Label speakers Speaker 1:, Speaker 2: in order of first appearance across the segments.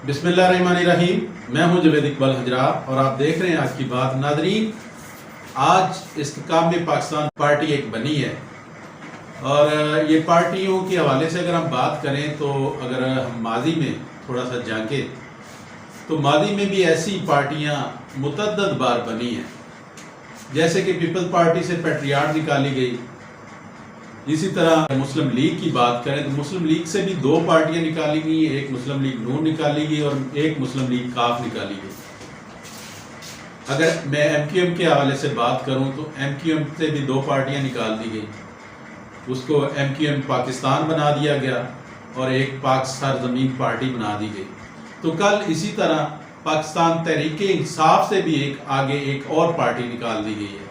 Speaker 1: بسم اللہ الرحمن الرحیم. میں ہوں جوید اقبال حجرہ اور آپ دیکھ رہے ہیں آج کی بات. ناظرین، آج استحکام پاکستان پارٹی ایک بنی ہے اور یہ پارٹیوں کے حوالے سے اگر ہم بات کریں تو اگر ہم ماضی میں تھوڑا سا جھانکیں تو ماضی میں بھی ایسی پارٹیاں متعدد بار بنی ہیں. جیسے کہ پیپل پارٹی سے پیٹریاٹ نکالی گئی. اسی طرح مسلم لیگ کی بات کریں تو مسلم لیگ سے بھی دو پارٹیاں نکالی گئی، ایک مسلم لیگ نون نکالی گئی اور ایک مسلم لیگ کاف نکالی گئی. اگر میں ایم کیو ایم کے حوالے سے بات کروں تو ایم کیو ایم سے بھی دو پارٹیاں نکال دی گئی. اس کو ایم کیو ایم پاکستان بنا دیا گیا اور ایک پاک سرزمین پارٹی بنا دی گئی. تو کل اسی طرح پاکستان تحریک انصاف سے بھی آگے ایک اور پارٹی نکال دی گئی ہے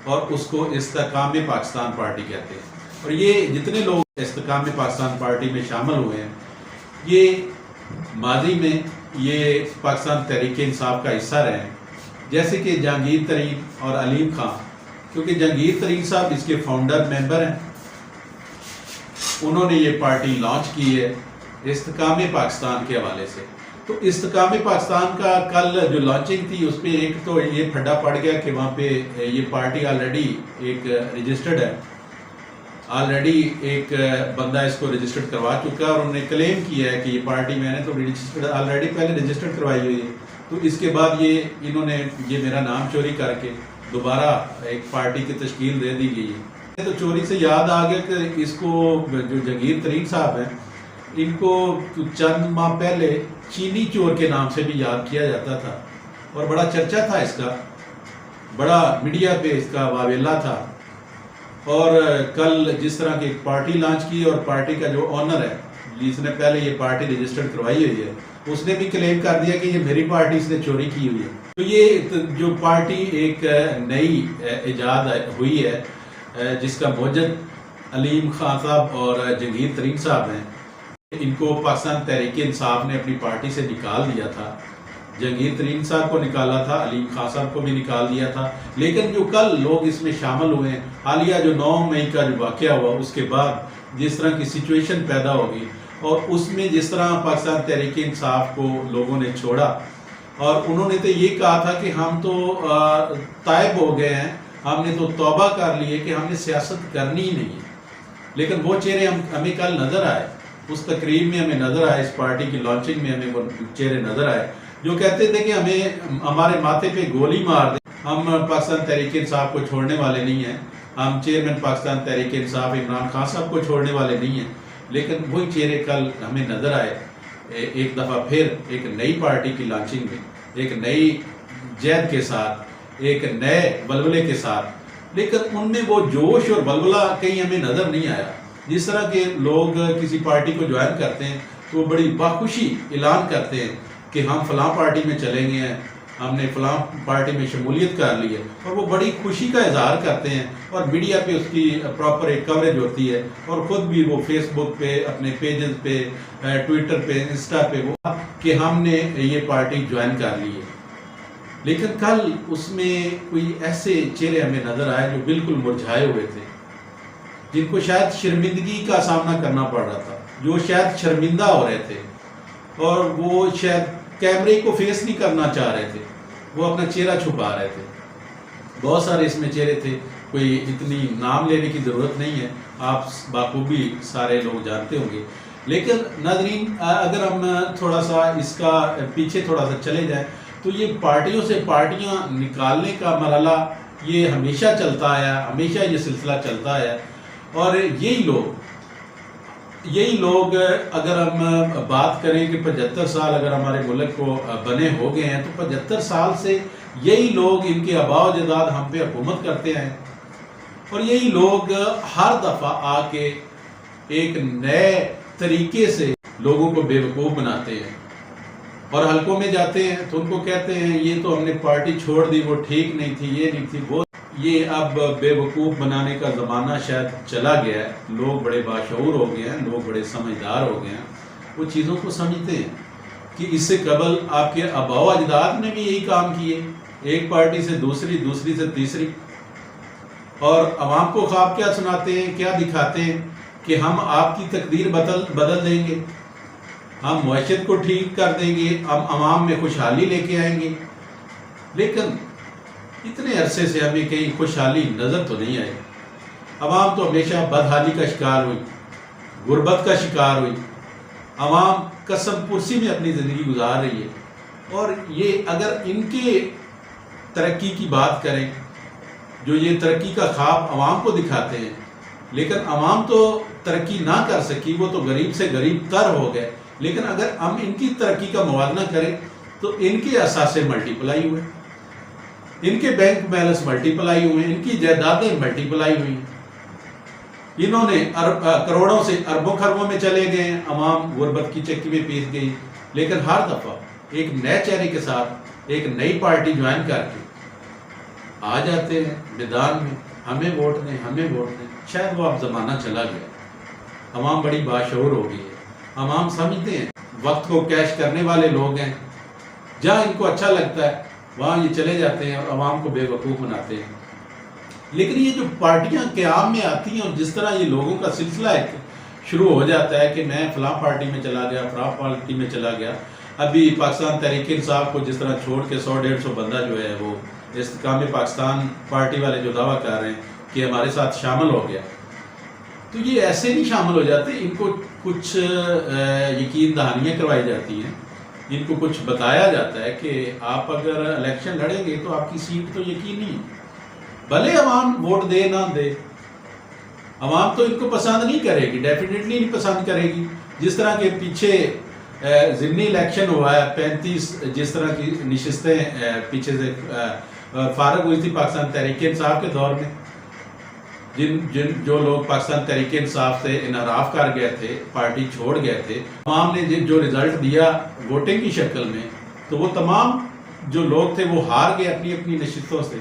Speaker 1: اور اس کو استحکام پاکستان پارٹی کہتے ہیں. اور یہ جتنے لوگ استحکام پاکستان پارٹی میں شامل ہوئے ہیں یہ ماضی میں یہ پاکستان تحریک انصاف کا حصہ رہے ہیں. جیسے کہ جہانگیر ترین اور علیم خان، کیونکہ جہانگیر ترین صاحب اس کے فاؤنڈر ممبر ہیں. انہوں نے یہ پارٹی لانچ کی ہے استحکام پاکستان کے حوالے سے. تو استحکام پاکستان کا کل جو لانچنگ تھی اس پہ ایک تو یہ پھڈا پڑ گیا کہ وہاں پہ یہ پارٹی آلریڈی ایک رجسٹرڈ ہے. آلریڈی ایک بندہ اس کو رجسٹرڈ کروا چکا ہے اور انہوں نے کلیم کیا ہے کہ یہ پارٹی میں نے تو آلریڈی پہلے رجسٹرڈ کروائی ہوئی ہے. تو اس کے بعد انہوں نے یہ میرا نام چوری کر کے دوبارہ ایک پارٹی کی تشکیل دے دی گئی ہے. تو چوری سے یاد آ گیا کہ اس کو جو جہانگیر ترین صاحب ہیں ان کو چند ماہ پہلے چینی چور کے نام سے بھی یاد کیا جاتا تھا اور بڑا چرچا تھا اس کا، بڑا میڈیا پہ اس کا واویلا تھا. اور کل جس طرح کی ایک پارٹی لانچ کی اور پارٹی کا جو آنر ہے جس نے پہلے یہ پارٹی رجسٹرڈ کروائی ہوئی ہے اس نے بھی کلیم کر دیا کہ یہ میری پارٹی اس نے چوری کی ہوئی ہے. تو یہ جو پارٹی ایک نئی ایجاد ہوئی ہے جس کا موجد علیم خان صاحب اور جہانگیر ترین صاحب ہیں، ان کو پاکستان تحریک انصاف نے اپنی پارٹی سے نکال دیا تھا. جہانگیر ترین صاحب کو نکالا تھا، علیم خان صاحب کو بھی نکال دیا تھا. لیکن جو کل لوگ اس میں شامل ہوئے ہیں، حالیہ جو 9 مئی کا جو واقعہ ہوا اس کے بعد جس طرح کی سچویشن پیدا ہوگی اور اس میں جس طرح پاکستان تحریک انصاف کو لوگوں نے چھوڑا اور انہوں نے تو یہ کہا تھا کہ ہم تو تائب ہو گئے ہیں، ہم نے تو توبہ کر لی ہے کہ ہم نے سیاست کرنی ہی نہیں ہے. لیکن وہ چہرے ہمیں کل نظر آئے، اس تقریب میں ہمیں نظر آئے، اس پارٹی کی لانچنگ میں ہمیں وہ چہرے نظر آئے جو کہتے تھے کہ ہمارے ماتھے پہ گولی مار دیں، ہم پاکستان تحریک انصاف کو چھوڑنے والے نہیں ہیں، ہم چیئرمین پاکستان تحریک انصاف عمران خان صاحب کو چھوڑنے والے نہیں ہیں. لیکن وہی چہرے کل ہمیں نظر آئے ایک دفعہ پھر ایک نئی پارٹی کی لانچنگ میں، ایک نئی جہد کے ساتھ، ایک نئے ولولے کے ساتھ. لیکن ان میں وہ جوش اور ولولہ کہیں ہمیں نظر نہیں آیا. جس طرح کے لوگ کسی پارٹی کو جوائن کرتے ہیں تو وہ بڑی باخوشی اعلان کرتے ہیں کہ ہم فلاں پارٹی میں چلیں گے ہیں، ہم نے فلاں پارٹی میں شمولیت کر لی ہے، اور وہ بڑی خوشی کا اظہار کرتے ہیں اور میڈیا پہ اس کی پراپر ایک کوریج ہوتی ہے اور خود بھی وہ فیس بک پہ، اپنے پیجز پہ، ٹویٹر پہ، انسٹا پہ وہ کہ ہم نے یہ پارٹی جوائن کر لی ہے. لیکن کل اس میں کوئی ایسے چہرے ہمیں نظر آئے جو بالکل مرجھائے ہوئے تھے، جن کو شاید شرمندگی کا سامنا کرنا پڑ رہا تھا، جو شاید شرمندہ ہو رہے تھے اور وہ شاید کیمرے کو فیس نہیں کرنا چاہ رہے تھے، وہ اپنا چہرہ چھپا رہے تھے. بہت سارے اس میں چہرے تھے، کوئی اتنی نام لینے کی ضرورت نہیں ہے، آپ بخوبی سارے لوگ جانتے ہوں گے. لیکن ناظرین، اگر ہم تھوڑا سا اس کا پیچھے تھوڑا سا چلے جائیں تو یہ پارٹیوں سے پارٹیاں نکالنے کا مرحلہ یہ ہمیشہ چلتا آیا، ہمیشہ یہ سلسلہ چلتا آیا. اور یہی لوگ اگر ہم بات کریں کہ 75 سال اگر ہمارے ملک کو بنے ہو گئے ہیں تو 75 سال سے یہی لوگ، ان کے آباء و اجداد ہم پہ حکومت کرتے ہیں اور یہی لوگ ہر دفعہ آ کے ایک نئے طریقے سے لوگوں کو بے وقوف بناتے ہیں اور حلقوں میں جاتے ہیں تو ان کو کہتے ہیں یہ تو ہم نے پارٹی چھوڑ دی، وہ ٹھیک نہیں تھی، یہ نہیں تھی، وہ. یہ اب بے وقوف بنانے کا زمانہ شاید چلا گیا ہے. لوگ بڑے باشعور ہو گئے ہیں، لوگ بڑے سمجھدار ہو گئے ہیں، وہ چیزوں کو سمجھتے ہیں کہ اس سے قبل آپ کے آباء و اجداد نے بھی یہی کام کیے، ایک پارٹی سے دوسری، دوسری سے تیسری، اور عوام کو خواب کیا سناتے ہیں، کیا دکھاتے ہیں کہ ہم آپ کی تقدیر بدل دیں گے. ہم معیشت کو ٹھیک کر دیں گے، ہم عوام میں خوشحالی لے کے آئیں گے، لیکن اتنے عرصے سے ہمیں کہیں خوشحالی نظر تو نہیں آئی۔ عوام تو ہمیشہ بدحالی کا شکار ہوئی، غربت کا شکار ہوئی، عوام قسم پرسی میں اپنی زندگی گزار رہی ہے۔ اور یہ اگر ان کے ترقی کی بات کریں، جو یہ ترقی کا خواب عوام کو دکھاتے ہیں، لیکن عوام تو ترقی نہ کر سکی، وہ تو غریب سے غریب تر ہو گئے۔ لیکن اگر ہم ان کی ترقی کا موازنہ کریں تو ان کے اثاثے ملٹیپلائی ہوئے، ان کے بینک بیلنس ملٹیپلائی ہوئے، ان کی جائیدادیں ملٹیپلائی ہوئی، انہوں نے کروڑوں سے اربوں خربوں میں چلے گئے ہیں، عوام غربت کی چکی میں پیس گئی۔ لیکن ہر دفعہ ایک نئے چہرے کے ساتھ ایک نئی پارٹی جوائن کر کے آ جاتے ہیں میدان میں، ہمیں ووٹ دیں، ہمیں ووٹ دیں۔ شاید وہ اب زمانہ چلا گیا، عوام بڑی باشعور ہو گئی ہے، عوام سمجھتے ہیں وقت کو کیش کرنے والے لوگ ہیں، جہاں ان کو اچھا لگتا ہے وہاں یہ چلے جاتے ہیں اور عوام کو بے وقوف بناتے ہیں۔ لیکن یہ جو پارٹیاں قیام میں آتی ہیں اور جس طرح یہ لوگوں کا سلسلہ شروع ہو جاتا ہے کہ میں فلاں پارٹی میں چلا گیا، فلاں پارٹی میں چلا گیا، ابھی پاکستان تحریک انصاف کو جس طرح چھوڑ کے 100-150 بندہ جو ہے وہ استحکام پاکستان پارٹی والے جو دعویٰ کر رہے ہیں کہ ہمارے ساتھ شامل ہو گیا، تو یہ ایسے نہیں شامل ہو جاتے، ان کو کچھ یقین دہانیاں کروائی جاتی ہیں، ان کو کچھ بتایا جاتا ہے کہ آپ اگر الیکشن لڑیں گے تو آپ کی سیٹ تو یقینی ہے، بھلے عوام ووٹ دے نہ دے، عوام تو ان کو پسند نہیں کرے گی، ڈیفینیٹلی نہیں پسند کرے گی۔ جس طرح کے پیچھے ضمنی الیکشن ہوا ہے، 35 جس طرح کی نشستیں پیچھے سے فارغ ہوئی تھی پاکستان تحریک انصاف کے دور میں، جو لوگ پاکستان تحریک انصاف سے انحراف کر گئے تھے، پارٹی چھوڑ گئے تھے، عوام نے جو رزلٹ دیا ووٹنگ کی شکل میں، تو وہ تمام جو لوگ تھے وہ ہار گئے اپنی اپنی نشستوں سے،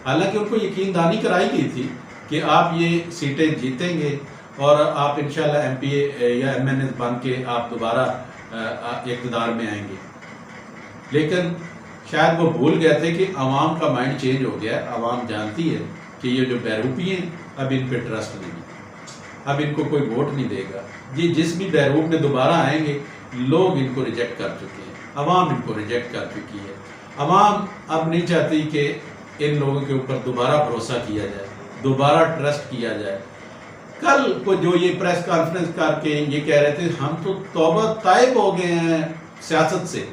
Speaker 1: حالانکہ ان کو یقین دہانی کرائی گئی تھی کہ آپ یہ سیٹیں جیتیں گے اور آپ انشاءاللہ ایم پی اے یا ایم این ایس بن کے آپ دوبارہ اقتدار میں آئیں گے۔ لیکن شاید وہ بھول گئے تھے کہ عوام کا مائنڈ چینج ہو گیا ہے، عوام جانتی ہے کہ یہ جو بیروپی ہیں اب ان پہ ٹرسٹ نہیں، اب ان کو کوئی ووٹ نہیں دے گا، یہ جس بھی بیروپ میں دوبارہ آئیں گے لوگ ان کو ریجیکٹ کر چکے ہیں، عوام ان کو ریجیکٹ کر چکی ہے، عوام اب نہیں چاہتی کہ ان لوگوں کے اوپر دوبارہ بھروسہ کیا جائے، دوبارہ ٹرسٹ کیا جائے۔ کل کو جو یہ پریس کانفرنس کر کے یہ کہہ رہے تھے ہم تو توبہ طائب ہو گئے ہیں سیاست سے،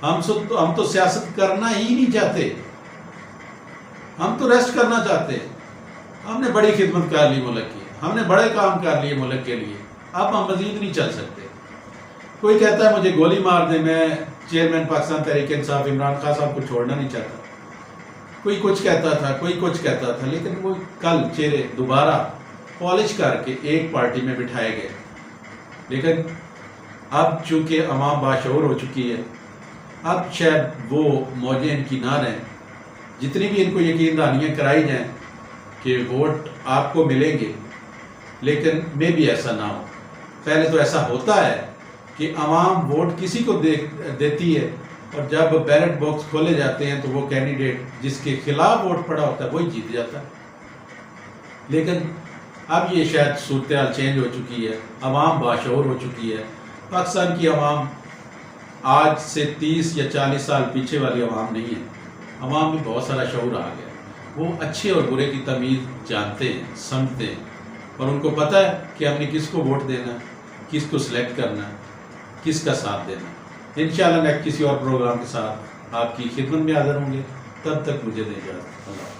Speaker 1: ہم تو سیاست کرنا ہی نہیں چاہتے، ہم تو ریسٹ کرنا چاہتے ہیں، ہم نے بڑی خدمت کر لی ملک کی، ہم نے بڑے کام کر لیے ملک کے لیے، اب ہم مزید نہیں چل سکتے۔ کوئی کہتا ہے مجھے گولی مار دے، میں چیئرمین پاکستان تحریک انصاف عمران خان صاحب کو چھوڑنا نہیں چاہتا، کوئی کچھ کہتا تھا، کوئی کچھ کہتا تھا، لیکن وہ کل چہرے دوبارہ پالش کر کے ایک پارٹی میں بٹھائے گئے۔ لیکن اب چونکہ عوام باشعور ہو چکی ہے، اب شاید وہ موجیں ان کی نہ رہیں، جتنی بھی ان کو یقین دہانیاں کرائی جائیں کہ ووٹ آپ کو ملیں گے، لیکن میں بھی ایسا نہ ہو۔ پہلے تو ایسا ہوتا ہے کہ عوام ووٹ کسی کو دیتی ہے اور جب بیلٹ باکس کھولے جاتے ہیں تو وہ کینڈیڈیٹ جس کے خلاف ووٹ پڑا ہوتا ہے وہی جیت جاتا ہے۔ لیکن اب یہ شاید صورتحال چینج ہو چکی ہے، عوام باشعور ہو چکی ہے۔ پاکستان کی عوام آج سے 30 یا 40 سال پیچھے والی عوام نہیں ہے، عوام میں بہت سارا شعور آ گیا، وہ اچھے اور برے کی تمیز جانتے ہیں، سمجھتے ہیں، اور ان کو پتہ ہے کہ ہم نے کس کو ووٹ دینا ہے، کس کو سلیکٹ کرنا ہے، کس کا ساتھ دینا ہے۔ انشاءاللہ نیکسٹ کسی اور پروگرام کے ساتھ آپ کی خدمت میں حاضر ہوں گے، تب تک مجھے دیں اجازت۔ اللہ